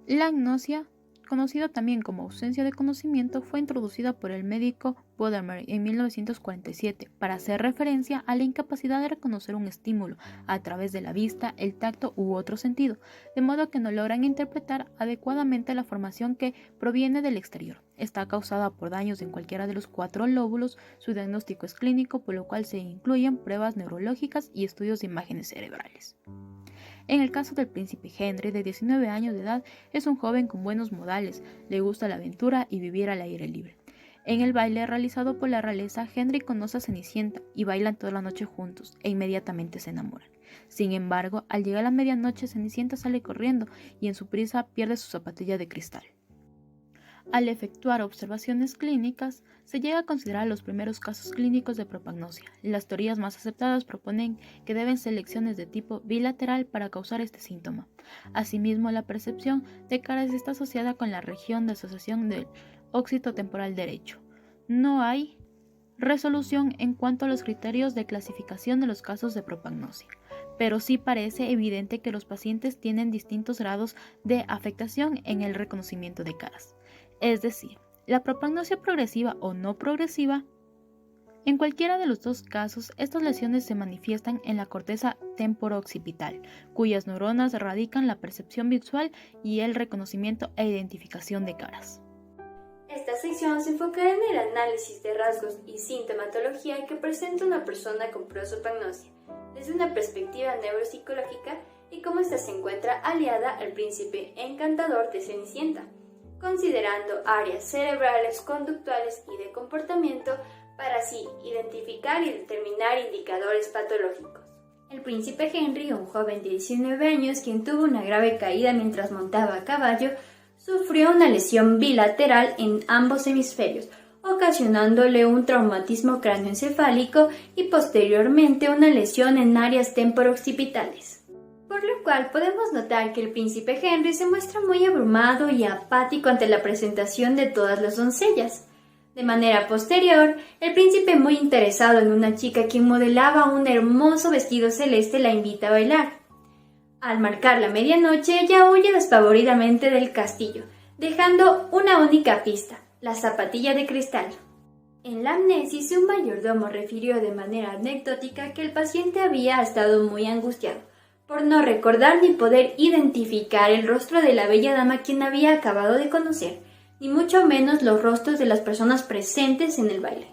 La agnosia, conocida también como ausencia de conocimiento, fue introducida por el médico Bodemer en 1947 para hacer referencia a la incapacidad de reconocer un estímulo a través de la vista, el tacto u otro sentido, de modo que no logran interpretar adecuadamente la información que proviene del exterior. Está causada por daños en cualquiera de los 4 lóbulos. Su diagnóstico es clínico, por lo cual se incluyen pruebas neurológicas y estudios de imágenes cerebrales. En el caso del príncipe Henry, de 19 años de edad, es un joven con buenos modales, le gusta la aventura y vivir al aire libre. En el baile realizado por la realeza, Henry conoce a Cenicienta y bailan toda la noche juntos e inmediatamente se enamoran. Sin embargo, al llegar a la medianoche, Cenicienta sale corriendo y en su prisa pierde su zapatilla de cristal. Al efectuar observaciones clínicas, se llega a considerar los primeros casos clínicos de propagnosia. Las teorías más aceptadas proponen que deben ser lesiones de tipo bilateral para causar este síntoma. Asimismo, la percepción de caras está asociada con la región de asociación del ósito temporal derecho. No hay resolución en cuanto a los criterios de clasificación de los casos de propagnosia, pero sí parece evidente que los pacientes tienen distintos grados de afectación en el reconocimiento de caras. Es decir, la propagnosia progresiva o no progresiva. En cualquiera de los dos casos, estas lesiones se manifiestan en la corteza temporo-occipital, cuyas neuronas radican la percepción visual y el reconocimiento e identificación de caras. Esta sección se enfocará en el análisis de rasgos y sintomatología que presenta una persona con prosopagnosia, desde una perspectiva neuropsicológica y cómo ésta se encuentra aliada al príncipe encantador de Cenicienta, considerando áreas cerebrales, conductuales y de comportamiento para así identificar y determinar indicadores patológicos. El príncipe Henry, un joven de 19 años quien tuvo una grave caída mientras montaba a caballo, sufrió una lesión bilateral en ambos hemisferios, ocasionándole un traumatismo cráneoencefálico y posteriormente una lesión en áreas temporo-occipitales. Por lo cual podemos notar que el príncipe Henry se muestra muy abrumado y apático ante la presentación de todas las doncellas. De manera posterior, el príncipe, muy interesado en una chica quien modelaba un hermoso vestido celeste, la invita a bailar. Al marcar la medianoche, ella huye despavoridamente del castillo, dejando una única pista, la zapatilla de cristal. En la amnesis, un mayordomo refirió de manera anecdótica que el paciente había estado muy angustiado por no recordar ni poder identificar el rostro de la bella dama quien había acabado de conocer, ni mucho menos los rostros de las personas presentes en el baile.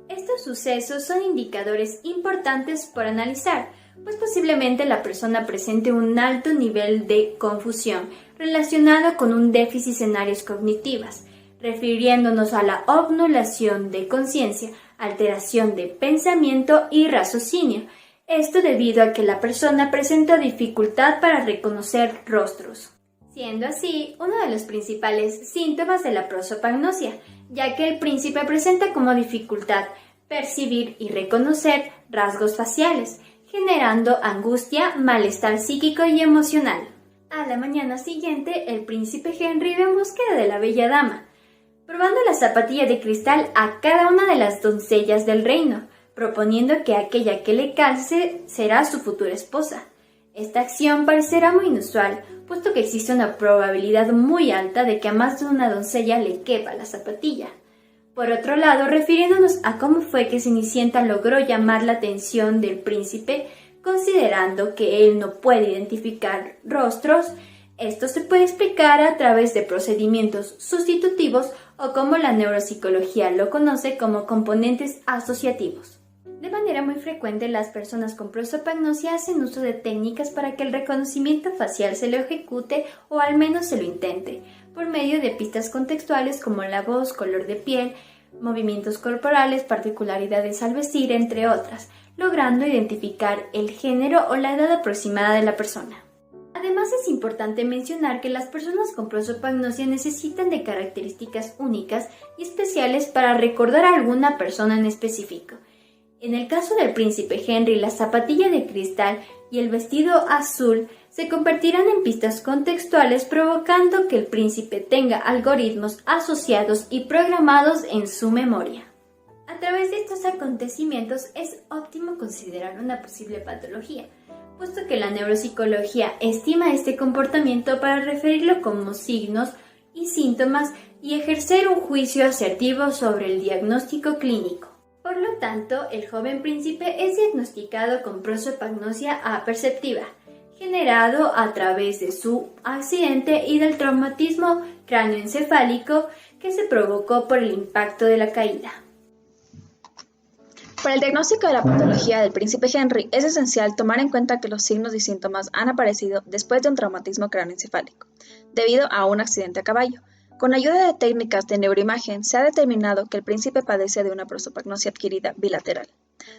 Estos sucesos son indicadores importantes por analizar, pues posiblemente la persona presente un alto nivel de confusión relacionado con un déficit en áreas cognitivas, refiriéndonos a la obnulación de conciencia, alteración de pensamiento y raciocinio. Esto debido a que la persona presenta dificultad para reconocer rostros, siendo así uno de los principales síntomas de la prosopagnosia, ya que el príncipe presenta como dificultad percibir y reconocer rasgos faciales, generando angustia, malestar psíquico y emocional. A la mañana siguiente, el príncipe Henry va en búsqueda de la bella dama, probando la zapatilla de cristal a cada una de las doncellas del reino, proponiendo que aquella que le calce será su futura esposa. Esta acción parecerá muy inusual, puesto que existe una probabilidad muy alta de que a más de una doncella le quepa la zapatilla. Por otro lado, refiriéndonos a cómo fue que Cenicienta logró llamar la atención del príncipe, considerando que él no puede identificar rostros, esto se puede explicar a través de procedimientos sustitutivos o como la neuropsicología lo conoce como componentes asociativos. De manera muy frecuente, las personas con prosopagnosia hacen uso de técnicas para que el reconocimiento facial se lo ejecute o al menos se lo intente, por medio de pistas contextuales como la voz, color de piel, movimientos corporales, particularidades al vestir, entre otras, logrando identificar el género o la edad aproximada de la persona. Además, es importante mencionar que las personas con prosopagnosia necesitan de características únicas y especiales para recordar a alguna persona en específico. En el caso del príncipe Henry, la zapatilla de cristal y el vestido azul se convertirán en pistas contextuales, provocando que el príncipe tenga algoritmos asociados y programados en su memoria. A través de estos acontecimientos es óptimo considerar una posible patología, puesto que la neuropsicología estima este comportamiento para referirlo como signos y síntomas y ejercer un juicio asertivo sobre el diagnóstico clínico. Por lo tanto, el joven príncipe es diagnosticado con prosopagnosia aperceptiva, generado a través de su accidente y del traumatismo cráneoencefálico que se provocó por el impacto de la caída. Para el diagnóstico de la patología del príncipe Henry es esencial tomar en cuenta que los signos y síntomas han aparecido después de un traumatismo cráneoencefálico, debido a un accidente a caballo. Con ayuda de técnicas de neuroimagen se ha determinado que el príncipe padece de una prosopagnosia adquirida bilateral.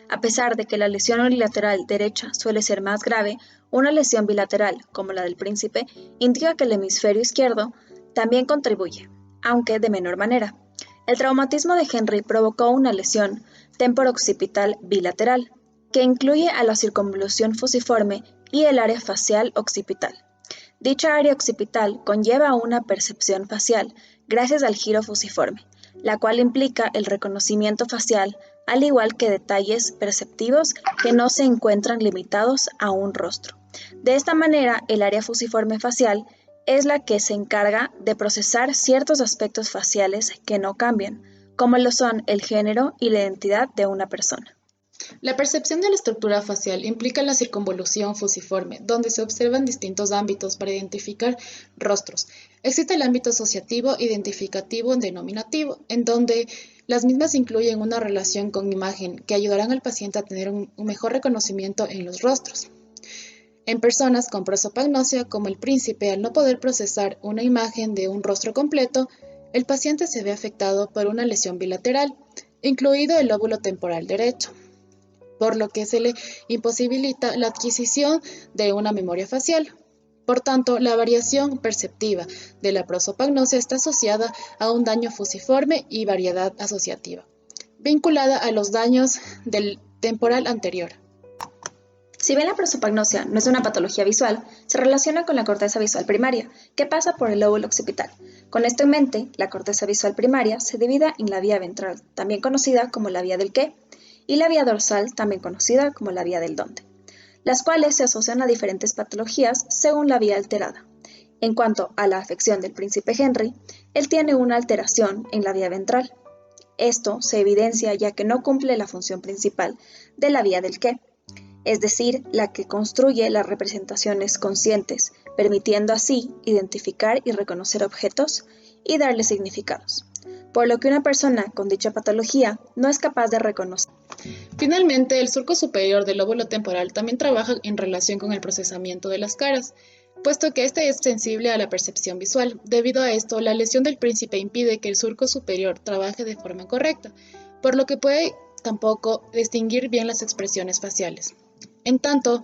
A pesar de que la lesión unilateral derecha suele ser más grave, una lesión bilateral, como la del príncipe, indica que el hemisferio izquierdo también contribuye, aunque de menor manera. El traumatismo de Henry provocó una lesión temporo-occipital bilateral, que incluye a la circunvolución fusiforme y el área facial occipital. Dicha área occipital conlleva una percepción facial gracias al giro fusiforme, la cual implica el reconocimiento facial, al igual que detalles perceptivos que no se encuentran limitados a un rostro. De esta manera, el área fusiforme facial es la que se encarga de procesar ciertos aspectos faciales que no cambian, como lo son el género y la identidad de una persona. La percepción de la estructura facial implica la circunvolución fusiforme, donde se observan distintos ámbitos para identificar rostros. Existe el ámbito asociativo, identificativo y denominativo, en donde las mismas incluyen una relación con imagen que ayudarán al paciente a tener un mejor reconocimiento en los rostros. En personas con prosopagnosia, como el príncipe, al no poder procesar una imagen de un rostro completo, el paciente se ve afectado por una lesión bilateral, incluido el lóbulo temporal derecho, por lo que se le imposibilita la adquisición de una memoria facial. Por tanto, la variación perceptiva de la prosopagnosia está asociada a un daño fusiforme y variedad asociativa, vinculada a los daños del temporal anterior. Si bien la prosopagnosia no es una patología visual, se relaciona con la corteza visual primaria, que pasa por el lóbulo occipital. Con esto en mente, la corteza visual primaria se divide en la vía ventral, también conocida como la vía del qué, y la vía dorsal, también conocida como la vía del dónde, las cuales se asocian a diferentes patologías según la vía alterada. En cuanto a la afección del príncipe Henry, él tiene una alteración en la vía ventral. Esto se evidencia ya que no cumple la función principal de la vía del qué, es decir, la que construye las representaciones conscientes, permitiendo así identificar y reconocer objetos y darles significados, por lo que una persona con dicha patología no es capaz de reconocer. Finalmente, el surco superior del lóbulo temporal también trabaja en relación con el procesamiento de las caras, puesto que este es sensible a la percepción visual. Debido a esto, la lesión del príncipe impide que el surco superior trabaje de forma correcta, por lo que puede tampoco distinguir bien las expresiones faciales. En tanto,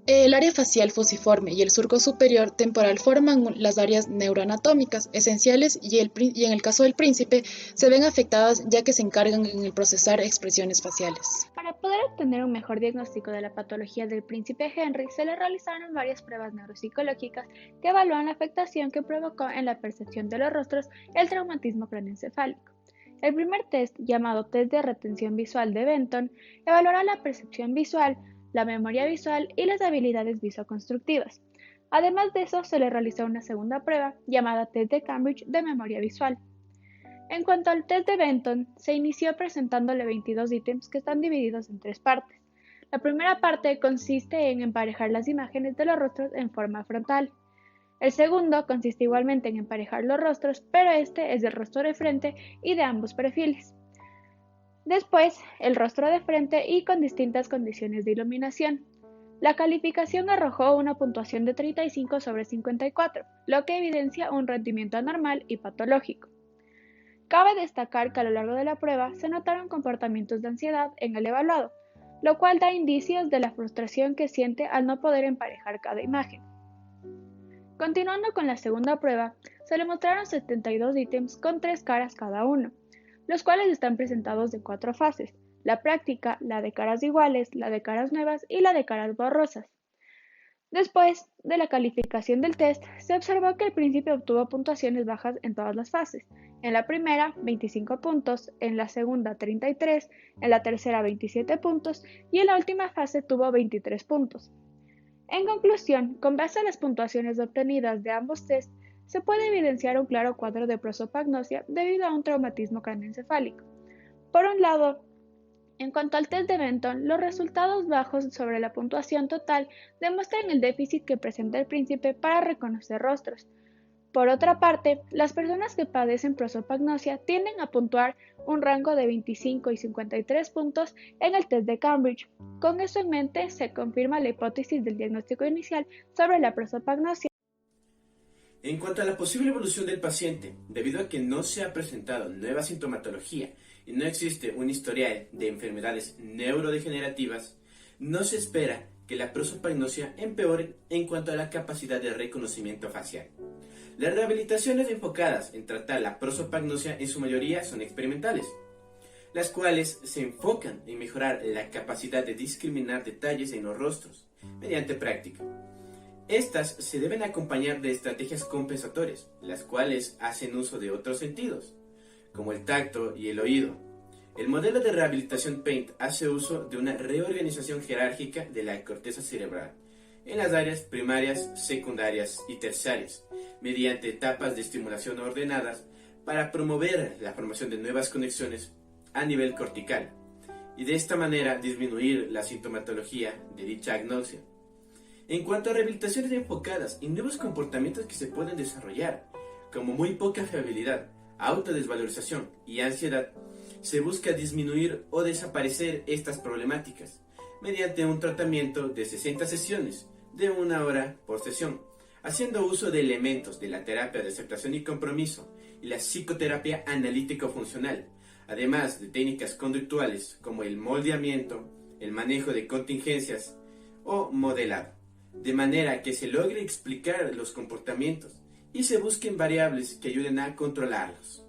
el área facial fusiforme y el surco superior temporal forman las áreas neuroanatómicas esenciales y en el caso del príncipe se ven afectadas ya que se encargan en el procesar expresiones faciales. Para poder obtener un mejor diagnóstico de la patología del príncipe Henry, se le realizaron varias pruebas neuropsicológicas que evalúan la afectación que provocó en la percepción de los rostros el traumatismo craneoencefálico. El primer test, llamado test de retención visual de Benton, evaluará la percepción visual, la memoria visual y las habilidades visoconstructivas. Además de eso, se le realizó una segunda prueba, llamada test de Cambridge de memoria visual. En cuanto al test de Benton, se inició presentándole 22 ítems que están divididos en 3 partes. La primera parte consiste en emparejar las imágenes de los rostros en forma frontal. El segundo consiste igualmente en emparejar los rostros, pero este es del rostro de frente y de ambos perfiles. Después, el rostro de frente y con distintas condiciones de iluminación. La calificación arrojó una puntuación de 35 sobre 54, lo que evidencia un rendimiento anormal y patológico. Cabe destacar que a lo largo de la prueba se notaron comportamientos de ansiedad en el evaluado, lo cual da indicios de la frustración que siente al no poder emparejar cada imagen. Continuando con la segunda prueba, se le mostraron 72 ítems con 3 caras cada uno, los cuales están presentados de 4 fases: la práctica, la de caras iguales, la de caras nuevas y la de caras borrosas. Después de la calificación del test, se observó que el príncipe obtuvo puntuaciones bajas en todas las fases. En la primera, 25 puntos, en la segunda, 33, en la tercera, 27 puntos y en la última fase tuvo 23 puntos. En conclusión, con base a las puntuaciones obtenidas de ambos test, se puede evidenciar un claro cuadro de prosopagnosia debido a un traumatismo craneoencefálico. Por un lado, en cuanto al test de Benton, los resultados bajos sobre la puntuación total demuestran el déficit que presenta el príncipe para reconocer rostros. Por otra parte, las personas que padecen prosopagnosia tienden a puntuar un rango de 25 y 53 puntos en el test de Cambridge. Con eso en mente, se confirma la hipótesis del diagnóstico inicial sobre la prosopagnosia. En cuanto a la posible evolución del paciente, debido a que no se ha presentado nueva sintomatología y no existe un historial de enfermedades neurodegenerativas, no se espera que la prosopagnosia empeore en cuanto a la capacidad de reconocimiento facial. Las rehabilitaciones enfocadas en tratar la prosopagnosia en su mayoría son experimentales, las cuales se enfocan en mejorar la capacidad de discriminar detalles en los rostros mediante práctica. Estas se deben acompañar de estrategias compensatorias, las cuales hacen uso de otros sentidos, como el tacto y el oído. El modelo de rehabilitación PAINT hace uso de una reorganización jerárquica de la corteza cerebral en las áreas primarias, secundarias y terciarias, mediante etapas de estimulación ordenadas para promover la formación de nuevas conexiones a nivel cortical y de esta manera disminuir la sintomatología de dicha agnosia. En cuanto a rehabilitaciones enfocadas en nuevos comportamientos que se pueden desarrollar, como muy poca fiabilidad, autodesvalorización y ansiedad, se busca disminuir o desaparecer estas problemáticas mediante un tratamiento de 60 sesiones de 1 hora por sesión, haciendo uso de elementos de la terapia de aceptación y compromiso y la psicoterapia analítico-funcional, además de técnicas conductuales como el moldeamiento, el manejo de contingencias o modelado, de manera que se logre explicar los comportamientos y se busquen variables que ayuden a controlarlos.